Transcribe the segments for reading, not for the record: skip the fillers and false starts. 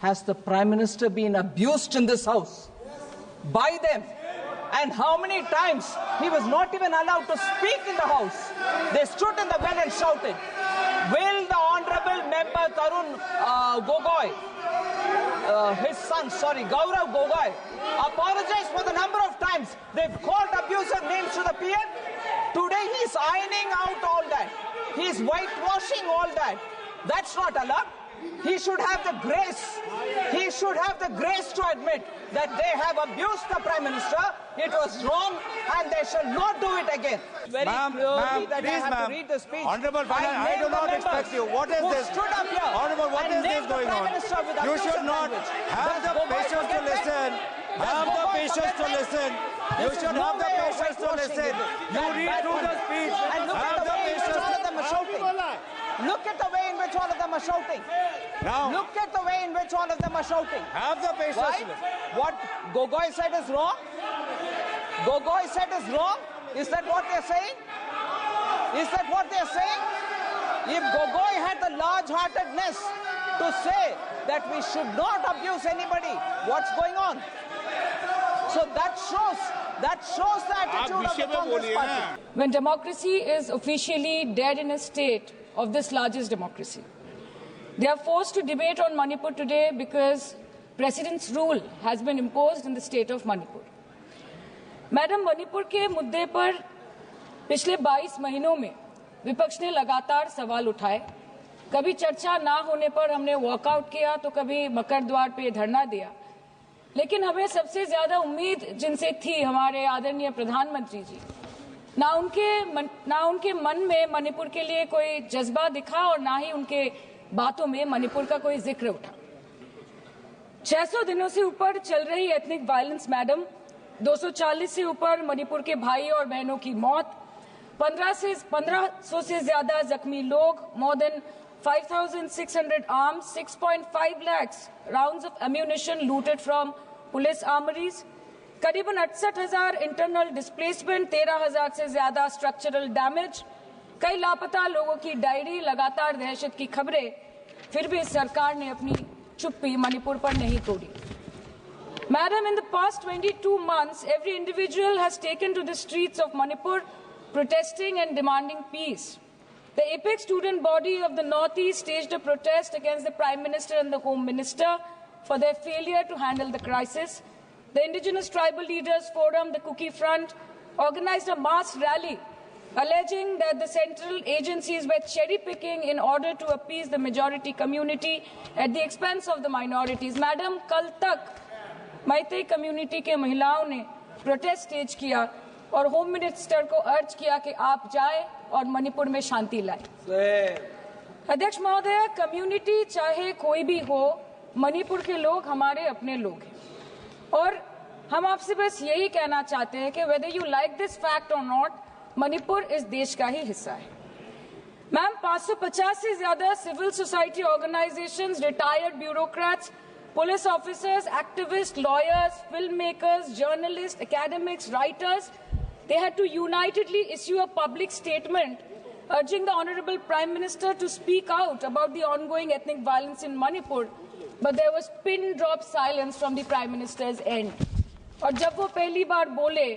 has the Prime Minister been abused in this house by them? And how many times he was not even allowed to speak in the house? They stood in the well and shouted. Will the Honorable Member Tarun Gogoi, his son, Gaurav Gogoi, apologize for the number of times they've called abusive names to the PM? Today he's ironing out all that. He's whitewashing all that. That's not allowed. He should have the grace. He should have the grace to admit that they have abused the Prime Minister. It was wrong and they shall not do it again. Very clearly that I have to read the speech. Honorable Finance, I do not expect you. What is this? Stood up here. Honorable, what is this going on? You should not have the patience to listen. Have the patience to listen. You should have the patience to listen. You read through the speech. Have the patience. Look at the way in which all of them are shouting. Now, look at the way in which all of them are shouting. Have the patience. Right? What Gogoi said is wrong? Gogoi said is wrong? Is that what they're saying? Is that what they're saying? If Gogoi had the large-heartedness to say that we should not abuse anybody, what's going on? So that shows the attitude of the Congress party. When democracy is officially dead in a state of this largest democracy, they are forced to debate on Manipur today because President's rule has been imposed in the state of Manipur. Madam, Manipur के मुद्दे पर पिछले 22 महीनों में विपक्ष ने लगातार सवाल उठाए। कभी चर्चा ना होने पर हमने वॉकआउट किया तो कभी मकर द्वार पे धरना दिया। लेकिन हमें सबसे ज्यादा उम्मीद जिनसे थी हमारे आदरणीय प्रधानमंत्री जी, ना उनके मन में मणिपुर के लिए कोई जज्बा दिखा और ना ही उनके बातों में मणिपुर का कोई जिक्र उठा। 600 दिनों से ऊपर चल रही एथनिक वायलेंस मैडम, 240 से ऊपर मणिपुर के भाई और बहनों की मौत, 1500 से ज्यादा जख्मी लोग, more than 5,600 arms, 6.5 lakhs rounds of ammunition looted from police armories, करीबन 68,000 इंटरनल डिस्प्लेसमेंट, 13,000 से ज्यादा स्ट्रक्चरल डैमेज, कई लापता लोगों की डायरी, लगातार दहशत की खबरें, फिर भी सरकार ने अपनी चुप्पी मणिपुर पर नहीं तोड़ी। Madam, in the past 22 months, every individual has taken to the streets of Manipur protesting and demanding peace. The apex student body of the Northeast staged a protest against the Prime Minister and the Home Minister for their failure to handle the crisis. The Indigenous Tribal Leaders Forum, the Kuki Front, organized a mass rally alleging that the central agencies were cherry-picking in order to appease the majority community at the expense of the minorities. Madam, कल तक Meitei community के महिलाओं ने protest stage किया और home minister को अर्ज किया कि आप जाएं और मणिपुर में शांति लाएं। अध्यक्ष महोदय, कम्युनिटी चाहे कोई भी हो, मणिपुर के लोग हमारे अपने लोग हैं और हम आपसे बस यही कहना चाहते हैं कि whether you like this fact or not, Manipur इस देश का ही हिस्सा है। मैम, 550 से ज्यादा civil society organisations, retired bureaucrats, police officers, activists, lawyers, filmmakers, journalists, academics, writers, they had to unitedly issue a public statement urging the Honorable Prime Minister to speak out about the ongoing ethnic violence in Manipur, but there was pin-drop silence from the Prime Minister's end. और जब वो पहली बार बोले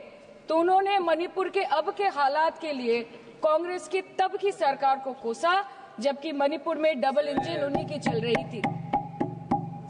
तो उन्होंने मणिपुर के अब के हालात के लिए कांग्रेस की तब की सरकार को कोसा, जबकि मणिपुर में डबल इंजन उन्हीं की चल रही थी।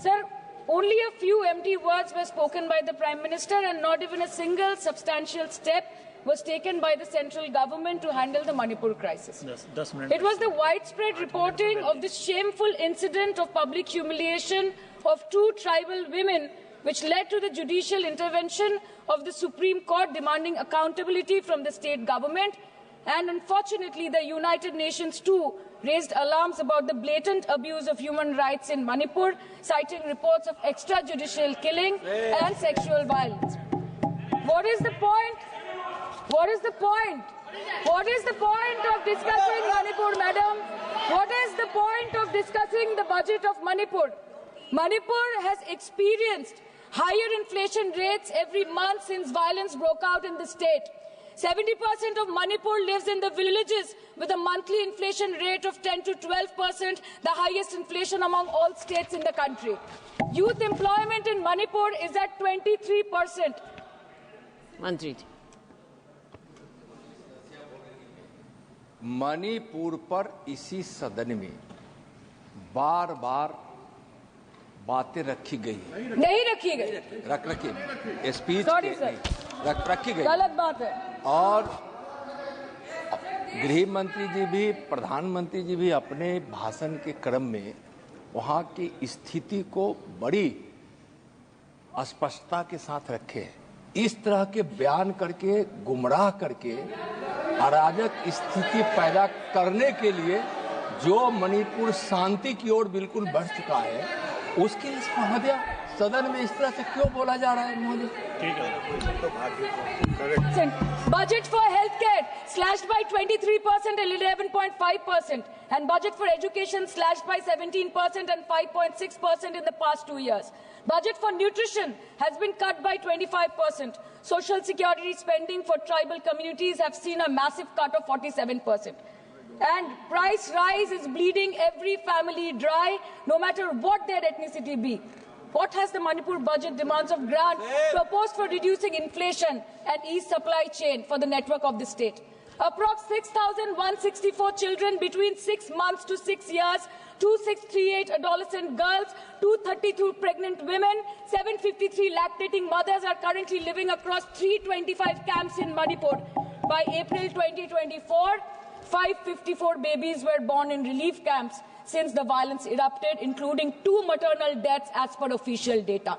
Sir, only a few empty words were spoken by the Prime Minister and not even a single substantial step was taken by the central government to handle the Manipur crisis. It was the widespread reporting of this shameful incident of public humiliation of 2 tribal women which led to the judicial intervention of the Supreme Court demanding accountability from the state government. And unfortunately, the United Nations too raised alarms about the blatant abuse of human rights in Manipur, citing reports of extrajudicial killing and sexual violence. What is the point? What is the point? What is the point of discussing Manipur, madam? What is the point of discussing the budget of Manipur? Manipur has experienced higher inflation rates every month since violence broke out in the state. 70% of Manipur lives in the villages with a monthly inflation rate of 10 to 12%, the highest inflation among all states in the country. Youth employment in Manipur is at 23%. मंत्री जी, मणिपुर पर इसी सदन में बार बार बातें रखी गई, नहीं रखी गई, रखी स्पीच Sorry, sir. रखी गई, गलत बात है। और गृह मंत्री जी भी, प्रधानमंत्री जी भी अपने भाषण के क्रम में वहां की स्थिति को बड़ी स्पष्टता के साथ रखे हैं। इस तरह के बयान करके, गुमराह करके, अराजक स्थिति पैदा करने के लिए जो मणिपुर शांति की ओर बिल्कुल बढ़ चुका है, उसके लिए महोदय सदन में इस तरह से क्यों बोला जा रहा है महोदय? Budget for healthcare slashed by 23% and 11.5%, and budget for education slashed by 17% and 5.6% in the past 2 years. Budget for nutrition has been cut by 25%. Social security spending for tribal communities have seen a massive cut of 47%. And price rise is bleeding every family dry, no matter what their ethnicity be. What has the Manipur budget demands of grant proposed for reducing inflation and ease supply chain for the network of the state? Approx 6,164 children between 6 months to 6 years, 2,638 adolescent girls, 232 pregnant women, 753 lactating mothers are currently living across 325 camps in Manipur. By April 2024, 554 babies were born in relief camps since the violence erupted, including 2 maternal deaths as per official data.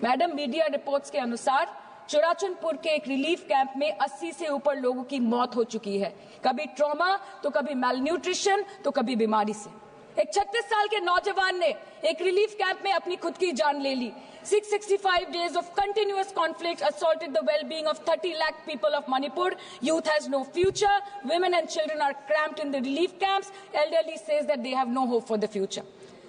Madam, media reports के अनुसार चुराचंदपुर के एक relief camp में 80 से ऊपर लोगों की मौत हो चुकी है, कभी ट्रॉमा तो कभी मैलन्यूट्रिशन तो कभी बीमारी से। एक 36 साल के नौजवान ने एक रिलीफ कैंप में अपनी खुद की जान ले ली। 665 days of continuous conflict assaulted the well-being of 30 lakh people of Manipur. Youth has no future. Women and children are cramped in the relief camps. Elderly says that they have no hope for the future.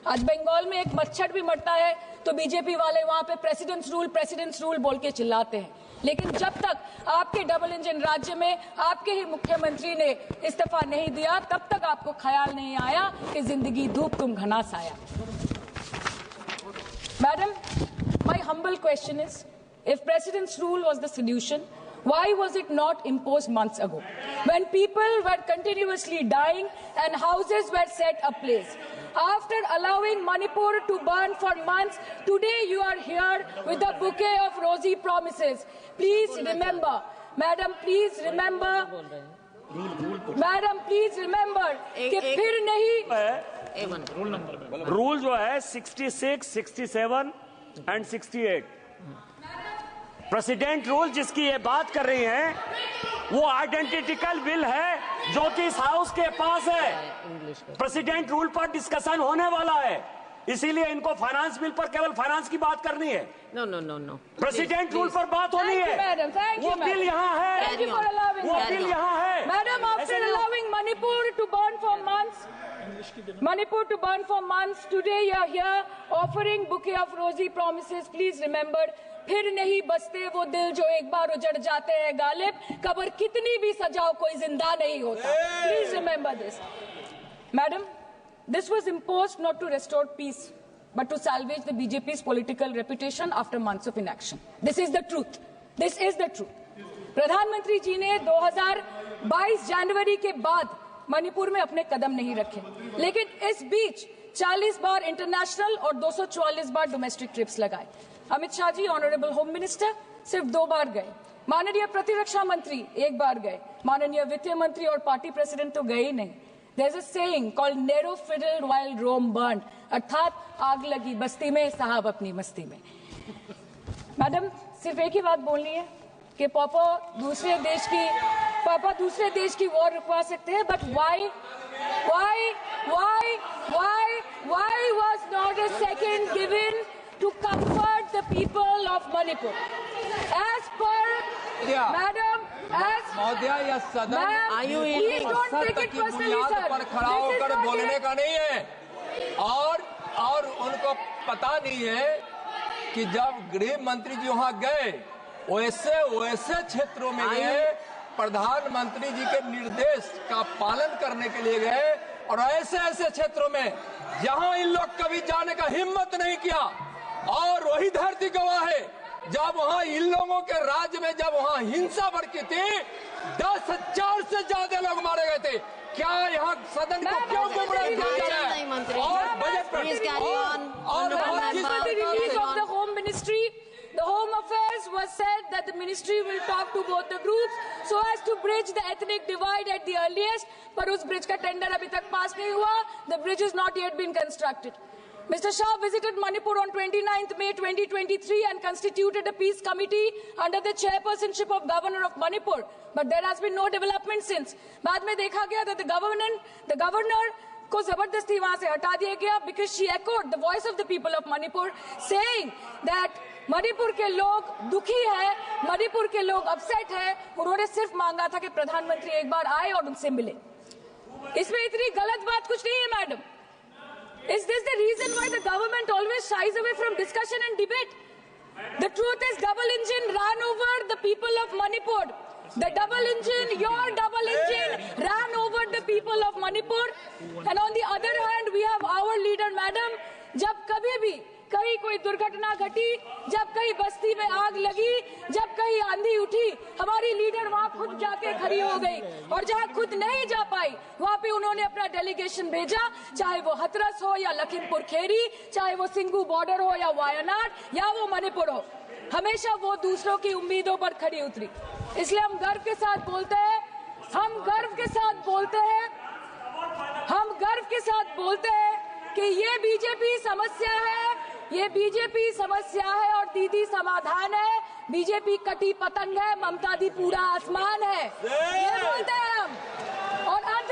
आज बंगाल में एक मच्छर भी मरता है तो BJP वाले वहां पे प्रेसिडेंट्स रूल बोल के चिल्लाते हैं, लेकिन जब तक आपके डबल इंजन राज्य में आपके ही मुख्यमंत्री ने इस्तीफा नहीं दिया, तब तक आपको ख्याल नहीं आया कि जिंदगी धूप तुम घनास आया। Madam, my humble question is, if president's rule was the solution, why was it not imposed months ago, when people were continuously dying and houses were set ablaze? After allowing Manipur to burn for months, today you are here with a bouquet of rosy promises. Please remember, Madam, please remember, Madam, please remember कि फिर नहीं rule जो है 66, 67 and 68 president rule जिसकी ये बात कर रही हैं, वो आइडेंटिकल बिल है जो कि इस हाउस के पास है। प्रेसिडेंट रूल पर डिस्कशन होने वाला है, इसीलिए इनको फाइनेंस बिल पर केवल फाइनेंस की बात करनी है। नो प्रेसिडेंट रूल पर बात होनी है। वो बिल यहाँ है, वो बिल यहाँ है। Madam, after allowing Manipur to burn for months, today you are here offering bouquet of rosy promises. Please remember, फिर नहीं बसते वो दिल जो एक बार उजड़ जाते हैं गालिब, कब्र कितनी भी सजाओ कोई जिंदा नहीं होता। Please remember this. Madam, this was imposed not to restore peace, but to salvage the BJP's political reputation after months of inaction. This is the truth. This is the truth. प्रधानमंत्री जी ने 2022 जनवरी के बाद मणिपुर में अपने कदम नहीं रखे, लेकिन इस बीच 40 बार इंटरनेशनल और 244 बार डोमेस्टिक ट्रिप्स लगाए। Amit Shah ji, honourable home minister, सिर्फ 2 बार गए। माननीय प्रतिरक्षा मंत्री 1 बार गए। माननीय वित्त मंत्री और पार्टी प्रेसिडेंट तो गए ही नहीं। There is a saying called narrow fiddle while Rome burned, अर्थात आग लगी बस्ती में, साहब अपनी मस्ती में। मैडम, सिर्फ एक ही बात बोलनी है कि पापा दूसरे देश की वॉर रुकवा सकते हैं, but why was not a second given to comfort the people of Manipur? As per Madam, महोदय, यह सदन please don't take it personally, sir. पर खड़ा होकर बोलने का नहीं है, और उनको पता नहीं है कि जब गृह मंत्री जी वहां गए, वैसे क्षेत्रों में गए, प्रधानमंत्री जी के निर्देश का पालन करने के लिए गए, और ऐसे क्षेत्रों में जहां इन लोग कभी जाने का हिम्मत नहीं किया, और वही धरती गवाह है जब वहां इन लोगों के राज्य में जब वहां हिंसा भड़की थी 10,000 से ज्यादा लोग मारे गए थे। क्या यहाँ सदन को क्यों गुमराह किया जा रहा है? और बजट पर the Home Ministry, the Home Affairs was said that the ministry will talk to both the groups so as to bridge the ethnic divide at the earliest. पर उस bridge का tender अभी तक पास नहीं हुआ. The bridge has not yet been constructed. Mr. Shah visited Manipur on 29th May 2023 and constituted a peace committee under the chairpersonship of Governor of Manipur. But there has been no development since. बाद में देखा गया that the governor को जबरदस्ती वहां से हटा दिया गया because she echoed the voice of the people of Manipur saying that Manipur के लोग दुखी है, मणिपुर के लोग अपसेट है. उन्होंने सिर्फ मांगा था कि प्रधानमंत्री एक बार आए और उनसे मिले. इसमें इतनी गलत बात कुछ नहीं है madam. Is this the reason why the government always shies away from discussion and debate? The truth is double engine ran over the people of Manipur. The double engine, your double engine ran over the people of Manipur. And on the other hand, we have our leader, madam. जब कभी भी कहीं कोई दुर्घटना घटी, जब कहीं बस्ती में आग लगी, जब कहीं आंधी उठी, हमारी लीडर वहां खुद जाके खड़ी हो गई. और जहां खुद नहीं जा पाई, वहां पे उन्होंने अपना डेलीगेशन भेजा, चाहे वो हथरस हो या लखीमपुर खेरी, चाहे वो सिंगू बॉर्डर हो या वायनाड या वो मणिपुर हो. हमेशा वो दूसरों की उम्मीदों पर खड़ी उतरी. इसलिए हम गर्व के साथ बोलते हैं, हम गर्व के साथ बोलते हैं, हम गर्व के साथ बोलते हैं कि ये बीजेपी समस्या है, ये बीजेपी समस्या है और दीदी समाधान है. बीजेपी कटी पतंग है, ममता दी पूरा आसमान है. ये बोलते हैं हम. और अंत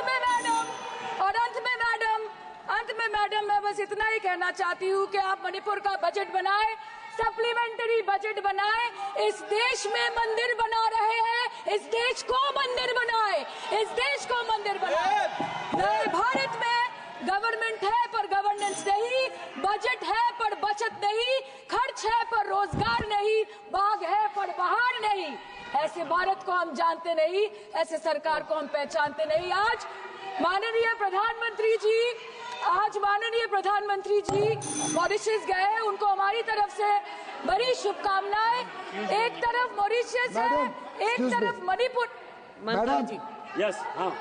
में मैडम मैं बस इतना ही कहना चाहती हूँ कि आप मणिपुर का बजट बनाएं, सप्लीमेंट्री बजट बनाएं. इस देश में मंदिर बना रहे हैं, इस देश को मंदिर बनाए, इस देश को मंदिर बनाए. नए भारत में गवर्नमेंट है पर गवर्नेंस नहीं, बजट है पर बचत नहीं, खर्च है पर रोजगार नहीं, बाग है पर बहार नहीं. ऐसे भारत को हम जानते नहीं, ऐसे सरकार को हम पहचानते नहीं. आज माननीय प्रधानमंत्री जी मॉरिशस गए, उनको हमारी तरफ से बड़ी शुभकामनाएं. एक तरफ मॉरिशस है, एक तरफ मणिपुर. मंत्री जी. यस, हाँ.